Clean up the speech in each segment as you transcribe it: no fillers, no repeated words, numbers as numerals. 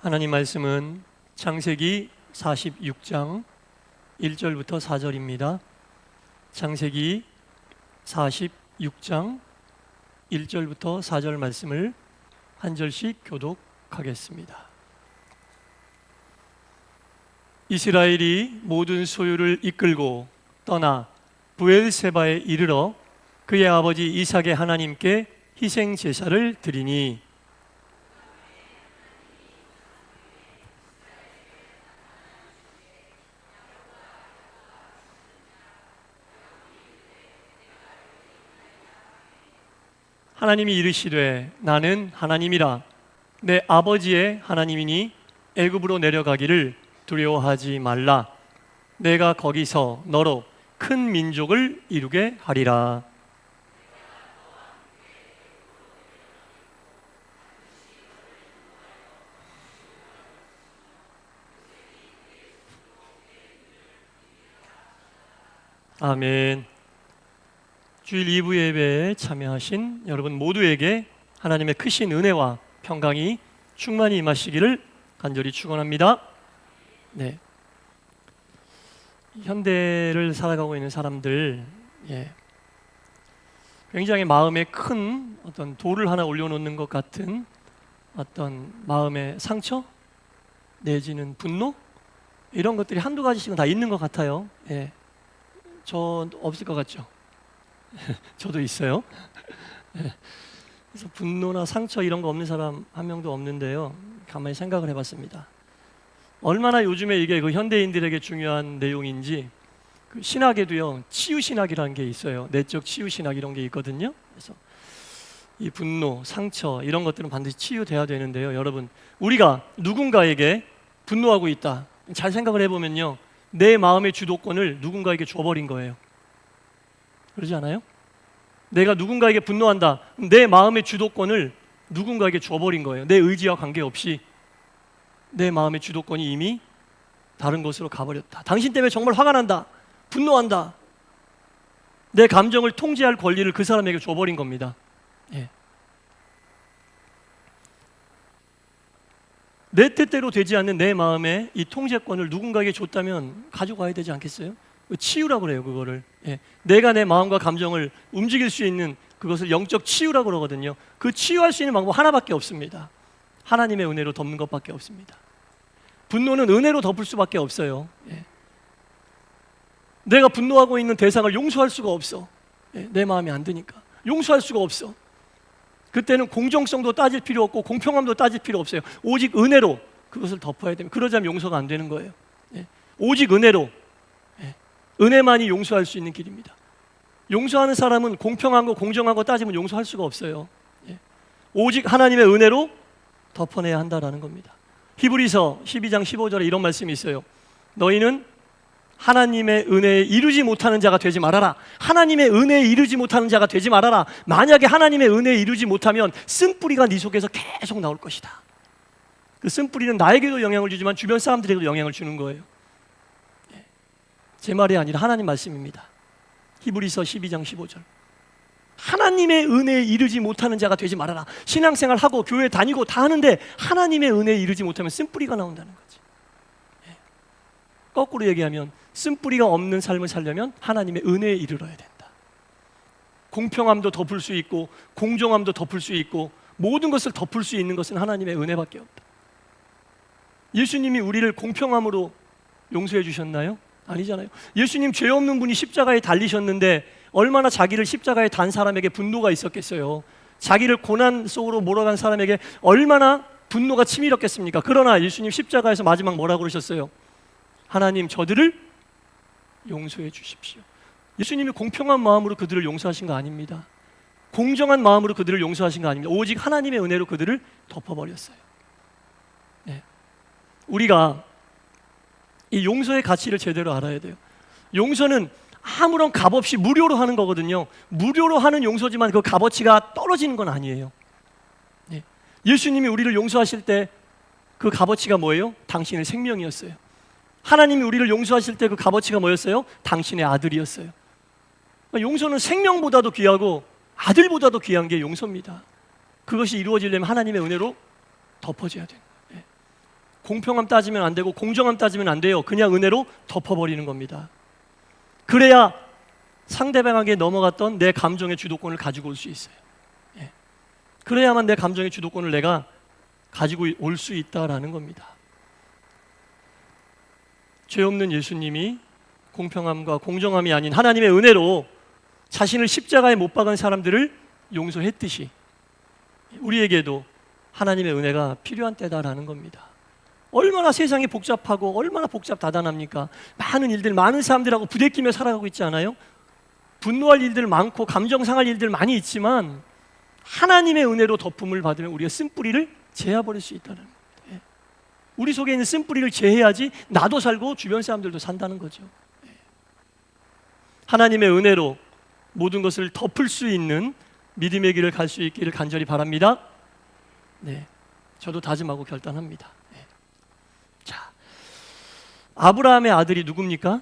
하나님 말씀은 창세기 46장 1절부터 4절입니다. 창세기 46장 1절부터 4절 말씀을 한 절씩 교독하겠습니다. 이스라엘이 모든 소유를 이끌고 떠나 브엘세바에 이르러 그의 아버지 이삭의 하나님께 희생 제사를 드리니 하나님이 이르시되 나는 하나님이라 내 아버지의 하나님이니 애굽으로 내려가기를 두려워하지 말라. 내가 거기서 너로 큰 민족을 이루게 하리라. 아멘. 주일 2부 예배에 참여하신 여러분 모두에게 하나님의 크신 은혜와 평강이 충만히 임하시기를 간절히 축원합니다. 네. 현대를 살아가고 있는 사람들, 굉장히 마음에 큰 어떤 돌을 하나 올려놓는 것 같은 어떤 마음의 상처 내지는 분노 이런 것들이 한두 가지씩은 다 있는 것 같아요. 저 없을 것 같죠? 저도 있어요. 그래서 분노나 상처 이런 거 없는 사람 한 명도 없는데요. 가만히 생각을 해봤습니다. 얼마나 요즘에 이게 그 현대인들에게 중요한 내용인지 그 신학에도요 치유 신학이라는 게 있어요. 내적 치유 신학 이런 게 있거든요. 그래서 이 분노, 상처 이런 것들은 반드시 치유돼야 되는데요. 여러분 우리가 누군가에게 분노하고 있다. 잘 생각을 해보면요, 내 마음의 주도권을 누군가에게 줘버린 거예요. 그러지 않아요? 내가 누군가에게 분노한다. 내 마음의 주도권을 누군가에게 줘버린 거예요. 내 의지와 관계없이 내 마음의 주도권이 이미 다른 곳으로 가버렸다. 당신 때문에 정말 화가 난다. 분노한다. 내 감정을 통제할 권리를 그 사람에게 줘버린 겁니다. 내 뜻대로 되지 않는 내 마음의 이 통제권을 누군가에게 줬다면 가져가야 되지 않겠어요? 치유라고 그래요. 그거를 내가 내 마음과 감정을 움직일 수 있는 그것을 영적 치유라고 그러거든요. 그 치유할 수 있는 방법 하나밖에 없습니다. 하나님의 은혜로 덮는 것밖에 없습니다. 분노는 은혜로 덮을 수밖에 없어요. 내가 분노하고 있는 대상을 용서할 수가 없어. 내 마음에 안 드니까 용서할 수가 없어. 그때는 공정성도 따질 필요 없고 공평함도 따질 필요 없어요. 오직 은혜로 그것을 덮어야 됩니다. 그러자면 용서가 안 되는 거예요. 오직 은혜로, 은혜만이 용서할 수 있는 길입니다. 용서하는 사람은 공평하고 공정하고 따지면 용서할 수가 없어요. 오직 하나님의 은혜로 덮어내야 한다라는 겁니다. 히브리서 12장 15절에 이런 말씀이 있어요. 너희는 하나님의 은혜에 이르지 못하는 자가 되지 말아라. 하나님의 은혜에 이르지 못하는 자가 되지 말아라. 만약에 하나님의 은혜에 이르지 못하면 쓴뿌리가 네 속에서 계속 나올 것이다. 그 쓴뿌리는 나에게도 영향을 주지만 주변 사람들에게도 영향을 주는 거예요. 제 말이 아니라 하나님 말씀입니다. 히브리서 12장 15절. 하나님의 은혜에 이르지 못하는 자가 되지 말아라. 신앙생활하고 교회 다니고 다 하는데 하나님의 은혜에 이르지 못하면 쓴뿌리가 나온다는 거지. 거꾸로 얘기하면 쓴뿌리가 없는 삶을 살려면 하나님의 은혜에 이르러야 된다. 공평함도 덮을 수 있고 공정함도 덮을 수 있고 모든 것을 덮을 수 있는 것은 하나님의 은혜밖에 없다. 예수님이 우리를 공평함으로 용서해 주셨나요? 아니잖아요. 예수님 죄 없는 분이 십자가에 달리셨는데 얼마나 자기를 십자가에 단 사람에게 분노가 있었겠어요. 자기를 고난 속으로 몰아간 사람에게 얼마나 분노가 치밀었겠습니까? 그러나 예수님 십자가에서 마지막 뭐라고 그러셨어요? 하나님 저들을 용서해 주십시오. 예수님이 공평한 마음으로 그들을 용서하신 거 아닙니다. 공정한 마음으로 그들을 용서하신 거 아닙니다. 오직 하나님의 은혜로 그들을 덮어버렸어요. 우리가 이 용서의 가치를 제대로 알아야 돼요. 용서는 아무런 값없이 무료로 하는 거거든요. 무료로 하는 용서지만 그 값어치가 떨어지는 건 아니에요. 예수님이 우리를 용서하실 때 그 값어치가 뭐예요? 당신의 생명이었어요. 하나님이 우리를 용서하실 때 그 값어치가 뭐였어요? 당신의 아들이었어요. 그러니까 용서는 생명보다도 귀하고 아들보다도 귀한 게 용서입니다. 그것이 이루어지려면 하나님의 은혜로 덮어져야 돼요. 공평함 따지면 안 되고 공정함 따지면 안 돼요. 그냥 은혜로 덮어버리는 겁니다. 그래야 상대방에게 넘어갔던 내 감정의 주도권을 가지고 올 수 있어요. 예. 그래야만 내 감정의 주도권을 내가 가지고 올 수 있다라는 겁니다. 죄 없는 예수님이 공평함과 공정함이 아닌 하나님의 은혜로 자신을 십자가에 못 박은 사람들을 용서했듯이 우리에게도 하나님의 은혜가 필요한 때다라는 겁니다. 얼마나 세상이 복잡하고 얼마나 복잡다단합니까? 많은 일들, 많은 사람들하고 부대끼며 살아가고 있지 않아요? 분노할 일들 많고 감정 상할 일들 많이 있지만 하나님의 은혜로 덮음을 받으면 우리가 쓴뿌리를 제해버릴 수 있다는 겁니다. 예. 우리 속에 있는 쓴뿌리를 제해야지 나도 살고 주변 사람들도 산다는 거죠. 예. 하나님의 은혜로 모든 것을 덮을 수 있는 믿음의 길을 갈 수 있기를 간절히 바랍니다. 네, 저도 다짐하고 결단합니다. 네. 자, 아브라함의 아들이 누굽니까?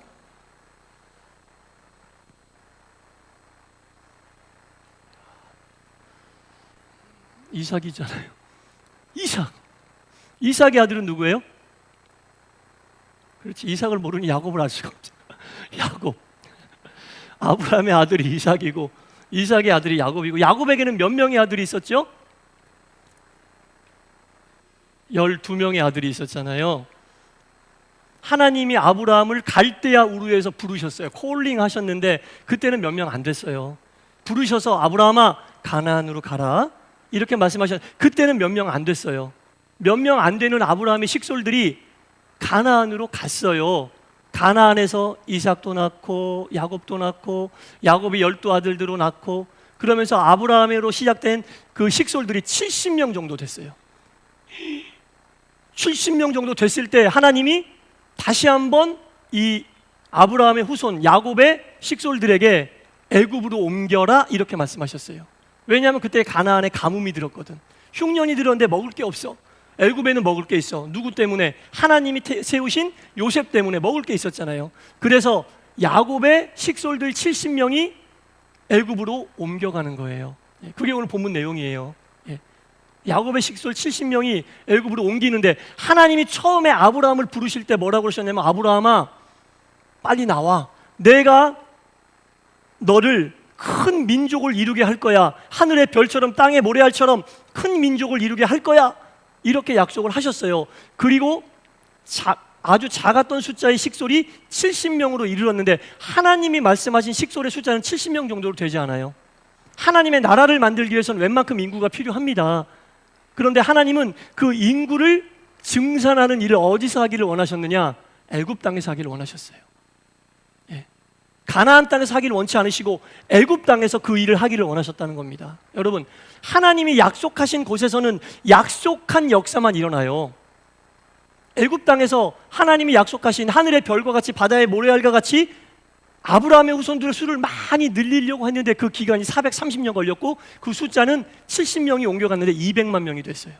이삭이잖아요. 이삭의 아들은 누구예요? 그렇지, 이삭을 모르니 야곱을 알 수가 없죠. 야곱. 아브라함의 아들이 이삭이고 이삭의 아들이 야곱이고, 야곱에게는 몇 명의 아들이 있었죠? 12명의 아들이 있었잖아요. 하나님이 아브라함을 갈대아 우르에서 부르셨어요. 콜링 하셨는데 그때는 몇 명 안 됐어요. 부르셔서 아브라함아 가나안으로 가라 이렇게 말씀하셨는데 그때는 몇 명 안 됐어요. 몇 명 안 되는 아브라함의 식솔들이 가나안으로 갔어요. 가나안에서 이삭도 낳고 야곱도 낳고 야곱이 12아들들도 낳고, 그러면서 아브라함으로 시작된 그 식솔들이 70명 정도 됐어요. 70명 정도 됐을 때 하나님이 다시 한번 이 아브라함의 후손 야곱의 식솔들에게 애굽으로 옮겨라 이렇게 말씀하셨어요. 왜냐하면 그때 가나안에 가뭄이 들었거든. 흉년이 들었는데 먹을 게 없어. 애굽에는 먹을 게 있어. 누구 때문에? 하나님이 세우신 요셉 때문에 먹을 게 있었잖아요. 그래서 야곱의 식솔들 70명이 애굽으로 옮겨가는 거예요. 그게 오늘 본문 내용이에요. 야곱의 식솔 70명이 애굽으로 옮기는데 하나님이 처음에 아브라함을 부르실 때 뭐라고 그러셨냐면 아브라함아 빨리 나와. 내가 너를 큰 민족을 이루게 할 거야. 하늘의 별처럼 땅의 모래알처럼 큰 민족을 이루게 할 거야. 이렇게 약속을 하셨어요. 그리고 아주 작았던 숫자의 식솔이 70명으로 이르렀는데 하나님이 말씀하신 식솔의 숫자는 70명 정도로 되지 않아요. 하나님의 나라를 만들기 위해서는 웬만큼 인구가 필요합니다. 그런데 하나님은 그 인구를 증산하는 일을 어디서 하기를 원하셨느냐? 애굽 땅에서 하기를 원하셨어요. 가나안 땅에서 하기를 원치 않으시고 애굽 땅에서 그 일을 하기를 원하셨다는 겁니다. 여러분, 하나님이 약속하신 곳에서는 약속한 역사만 일어나요. 애굽 땅에서 하나님이 약속하신 하늘의 별과 같이 바다의 모래알과 같이 아브라함의 후손들의 수를 많이 늘리려고 했는데 그 기간이 430년 걸렸고 그 숫자는 70명이 옮겨갔는데 200만 명이 됐어요.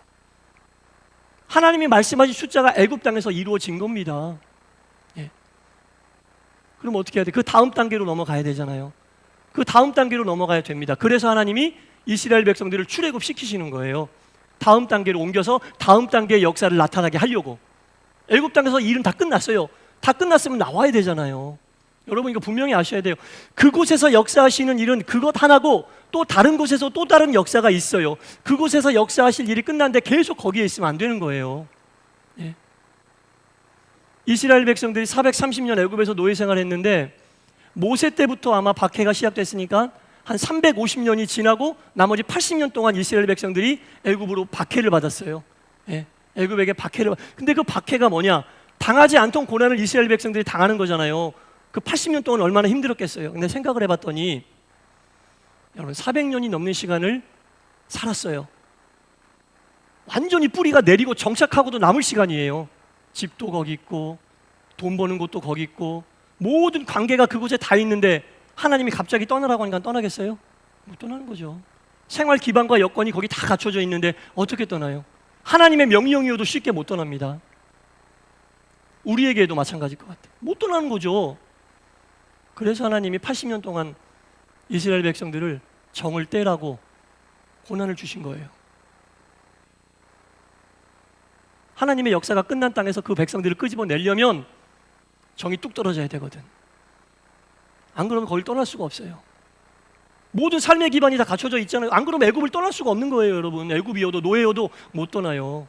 하나님이 말씀하신 숫자가 애굽 땅에서 이루어진 겁니다. 그럼 어떻게 해야 돼? 그 다음 단계로 넘어가야 되잖아요. 그 다음 단계로 넘어가야 됩니다. 그래서 하나님이 이스라엘 백성들을 출애굽시키시는 거예요. 다음 단계로 옮겨서 다음 단계의 역사를 나타나게 하려고. 애굽 땅에서 일은 다 끝났어요. 다 끝났으면 나와야 되잖아요. 여러분 이거 분명히 아셔야 돼요. 그곳에서 역사하시는 일은 그것 하나고 또 다른 곳에서 또 다른 역사가 있어요. 그곳에서 역사하실 일이 끝났는데 계속 거기에 있으면 안 되는 거예요. 이스라엘 백성들이 430년 애굽에서 노예 생활했는데 모세 때부터 아마 박해가 시작됐으니까 한 350년이 지나고 나머지 80년 동안 이스라엘 백성들이 애굽으로 박해를 받았어요. 애굽에게 박해를. 근데 그 박해가 뭐냐? 당하지 않던 고난을 이스라엘 백성들이 당하는 거잖아요. 그 80년 동안 얼마나 힘들었겠어요. 근데 생각을 해봤더니 여러분 400년이 넘는 시간을 살았어요. 완전히 뿌리가 내리고 정착하고도 남을 시간이에요. 집도 거기 있고 돈 버는 곳도 거기 있고 모든 관계가 그곳에 다 있는데 하나님이 갑자기 떠나라고 하니까 떠나겠어요? 못 떠나는 거죠. 생활 기반과 여건이 거기 다 갖춰져 있는데 어떻게 떠나요? 하나님의 명령이어도 쉽게 못 떠납니다. 우리에게도 마찬가지일 것 같아요. 못 떠나는 거죠. 그래서 하나님이 80년 동안 이스라엘 백성들을 정을 떼라고 고난을 주신 거예요. 하나님의 역사가 끝난 땅에서 그 백성들을 끄집어내려면 정이 뚝 떨어져야 되거든. 안 그러면 거길 떠날 수가 없어요. 모든 삶의 기반이 다 갖춰져 있잖아요. 안 그러면 애굽을 떠날 수가 없는 거예요, 여러분. 애굽이어도 노예여도 못 떠나요,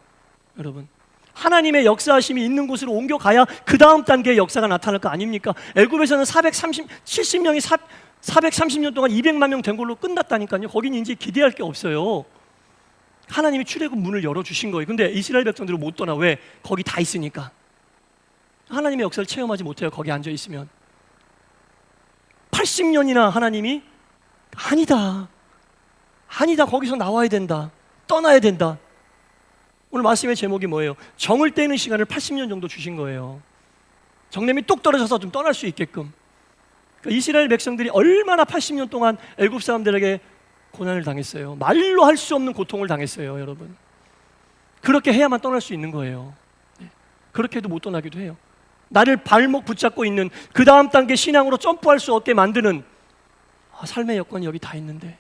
여러분. 하나님의 역사하심이 있는 곳으로 옮겨가야 그 다음 단계의 역사가 나타날 거 아닙니까? 애굽에서는 70명이 430년 동안 200만 명 된 걸로 끝났다니까요. 거기는 이제 기대할 게 없어요. 하나님이 출애굽 문을 열어주신 거예요. 근데 이스라엘 백성들은 못 떠나. 왜? 거기 다 있으니까. 하나님의 역사를 체험하지 못해요, 거기 앉아있으면. 80년이나 하나님이 아니다, 거기서 나와야 된다, 떠나야 된다. 오늘 말씀의 제목이 뭐예요? 정을 떼는 시간을 80년 정도 주신 거예요. 정냄이 뚝 떨어져서 좀 떠날 수 있게끔. 그러니까 이스라엘 백성들이 얼마나 80년 동안 애굽 사람들에게 고난을 당했어요. 말로 할 수 없는 고통을 당했어요, 여러분. 그렇게 해야만 떠날 수 있는 거예요. 그렇게 해도 못 떠나기도 해요. 나를 발목 붙잡고 있는 그 다음 단계 신앙으로 점프할 수 없게 만드는 삶의 여건이 여기 다 있는데,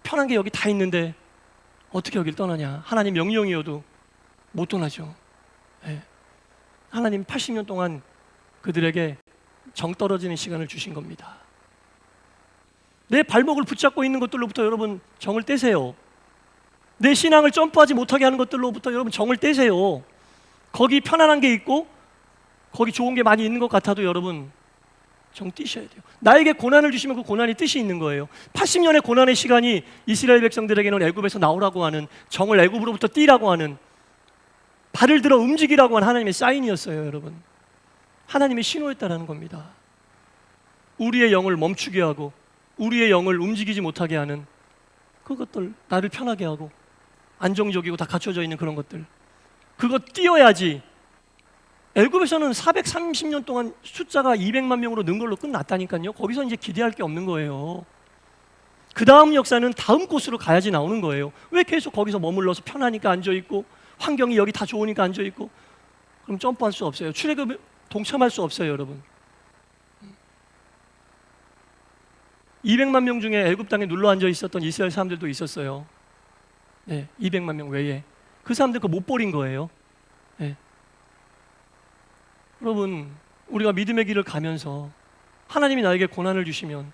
편한 게 여기 다 있는데 어떻게 여길 떠나냐. 하나님 명령이어도 못 떠나죠. 하나님 80년 동안 그들에게 정 떨어지는 시간을 주신 겁니다. 내 발목을 붙잡고 있는 것들로부터 여러분 정을 떼세요. 내 신앙을 점프하지 못하게 하는 것들로부터 여러분 정을 떼세요. 거기 편안한 게 있고 거기 좋은 게 많이 있는 것 같아도 여러분 정 띄셔야 돼요. 나에게 고난을 주시면 그 고난이 뜻이 있는 거예요. 80년의 고난의 시간이 이스라엘 백성들에게는 애굽에서 나오라고 하는, 정을 애굽으로부터 띄라고 하는, 발을 들어 움직이라고 하는 하나님의 사인이었어요, 여러분. 하나님의 신호였다라는 겁니다. 우리의 영을 멈추게 하고 우리의 영을 움직이지 못하게 하는 그것들, 나를 편하게 하고 안정적이고 다 갖춰져 있는 그런 것들, 그거 띄어야지. 애굽에서는 430년 동안 숫자가 200만 명으로 는 걸로 끝났다니까요. 거기서 이제 기대할 게 없는 거예요. 그 다음 역사는 다음 곳으로 가야지 나오는 거예요. 왜 계속 거기서 머물러서 편하니까 앉아있고 환경이 여기 다 좋으니까 앉아있고, 그럼 점프할 수 없어요. 출애굽에 동참할 수 없어요, 여러분. 200만 명 중에 애굽 땅에 눌러 앉아 있었던 이스라엘 사람들도 있었어요. 200만 명 외에. 그 사람들 그거 못 버린 거예요. 여러분, 우리가 믿음의 길을 가면서 하나님이 나에게 고난을 주시면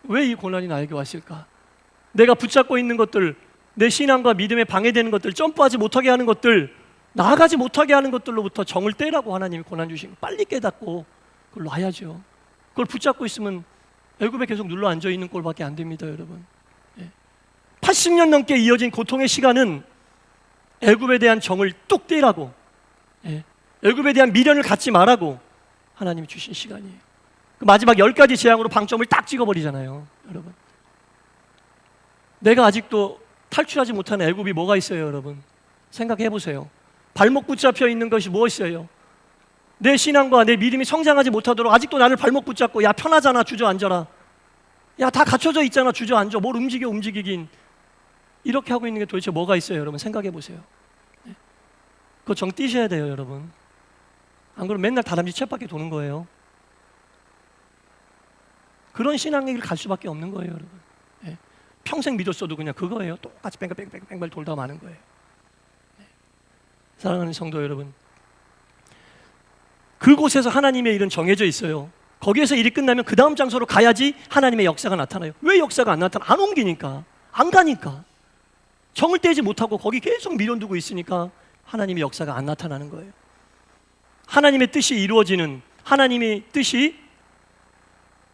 왜 이 고난이 나에게 왔을까? 내가 붙잡고 있는 것들, 내 신앙과 믿음에 방해되는 것들, 점프하지 못하게 하는 것들, 나아가지 못하게 하는 것들로부터 정을 떼라고 하나님이 고난 주신 거 빨리 깨닫고 그걸 놔야죠. 그걸 붙잡고 있으면 애굽에 계속 눌러 앉아 있는 꼴밖에 안 됩니다, 여러분. 80년 넘게 이어진 고통의 시간은 애굽에 대한 정을 뚝 떼라고, 애굽에 대한 미련을 갖지 말라고 하나님이 주신 시간이에요. 그 마지막 10가지 재앙으로 방점을 딱 찍어버리잖아요, 여러분. 내가 아직도 탈출하지 못하는 애굽이 뭐가 있어요, 여러분? 생각해 보세요. 발목 붙잡혀 있는 것이 무엇이에요? 내 신앙과 내 믿음이 성장하지 못하도록 아직도 나를 발목 붙잡고, 야 편하잖아, 주저앉아라, 야 다 갖춰져 있잖아, 주저앉아, 뭘 움직이긴, 이렇게 하고 있는 게 도대체 뭐가 있어요, 여러분? 생각해 보세요. 그거 정 띄셔야 돼요, 여러분. 안 그러면 맨날 다람쥐 쳇바퀴 도는 거예요. 그런 신앙의 길을 갈 수밖에 없는 거예요, 여러분. 평생 믿었어도 그냥 그거예요. 똑같이 뺑글뺑글 돌다 마는 거예요. 사랑하는 성도 여러분, 그곳에서 하나님의 일은 정해져 있어요. 거기에서 일이 끝나면 그 다음 장소로 가야지 하나님의 역사가 나타나요. 왜 역사가 안 나타나? 안 옮기니까, 안 가니까. 정을 떼지 못하고 거기 계속 미련두고 있으니까 하나님의 역사가 안 나타나는 거예요. 하나님의 뜻이 이루어지는, 하나님의 뜻이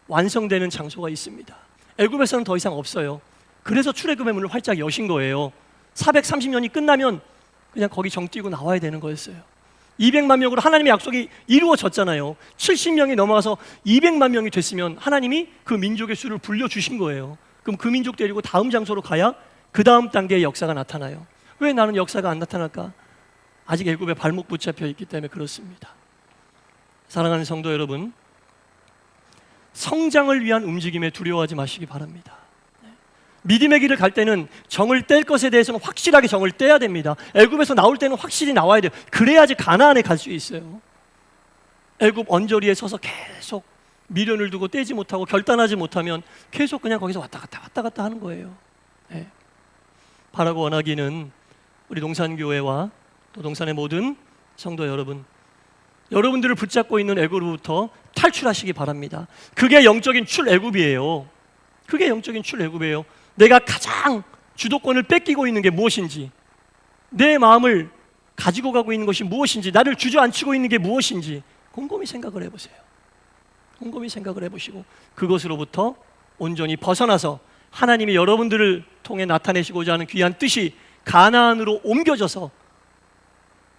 완성되는 장소가 있습니다. 애굽에서는 더 이상 없어요. 그래서 출애굽의 문을 활짝 여신 거예요. 430년이 끝나면 그냥 거기 정 띄고 나와야 되는 거였어요. 200만 명으로 하나님의 약속이 이루어졌잖아요. 70명이 넘어가서 200만 명이 됐으면 하나님이 그 민족의 수를 불려주신 거예요. 그럼 그 민족 데리고 다음 장소로 가야 그 다음 단계의 역사가 나타나요. 왜 나는 역사가 안 나타날까? 아직 애굽에 발목 붙잡혀 있기 때문에 그렇습니다. 사랑하는 성도 여러분, 성장을 위한 움직임에 두려워하지 마시기 바랍니다. 믿음의 길을 갈 때는 정을 뗄 것에 대해서는 확실하게 정을 떼야 됩니다. 애굽에서 나올 때는 확실히 나와야 돼요. 그래야지 가나안에 갈 수 있어요. 애굽 언저리에 서서 계속 미련을 두고 떼지 못하고 결단하지 못하면 계속 그냥 거기서 왔다 갔다 하는 거예요. 바라고 원하기는 우리 농산교회와 도동산의 모든 성도 여러분, 여러분들을 붙잡고 있는 애굽으로부터 탈출하시기 바랍니다. 그게 영적인 출애굽이에요. 그게 영적인 출애굽이에요. 내가 가장 주도권을 뺏기고 있는 게 무엇인지, 내 마음을 가지고 가고 있는 것이 무엇인지, 나를 주저앉히고 있는 게 무엇인지 곰곰이 생각을 해보세요. 곰곰이 생각을 해보시고 그것으로부터 온전히 벗어나서 하나님이 여러분들을 통해 나타내시고자 하는 귀한 뜻이 가나안으로 옮겨져서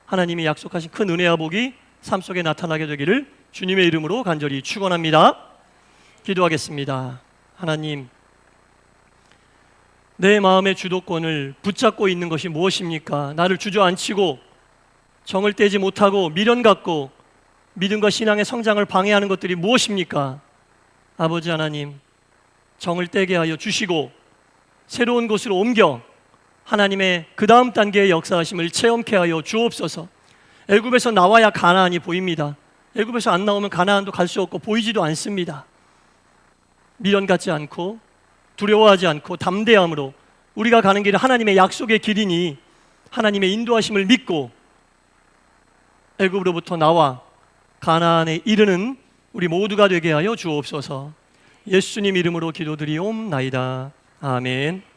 하나님이 약속하신 큰 은혜와 복이 삶 속에 나타나게 되기를 주님의 이름으로 간절히 축원합니다. 기도하겠습니다. 하나님, 내 마음의 주도권을 붙잡고 있는 것이 무엇입니까? 나를 주저앉히고 정을 떼지 못하고 미련 갖고 믿음과 신앙의 성장을 방해하는 것들이 무엇입니까? 아버지 하나님, 정을 떼게 하여 주시고 새로운 곳으로 옮겨 하나님의 그 다음 단계의 역사하심을 체험케 하여 주옵소서. 애굽에서 나와야 가나안이 보입니다. 애굽에서 안 나오면 가나안도 갈 수 없고 보이지도 않습니다. 미련 갖지 않고 두려워하지 않고 담대함으로 우리가 가는 길은 하나님의 약속의 길이니 하나님의 인도하심을 믿고 애굽으로부터 나와 가나안에 이르는 우리 모두가 되게 하여 주옵소서. 예수님 이름으로 기도드리옵나이다. 아멘.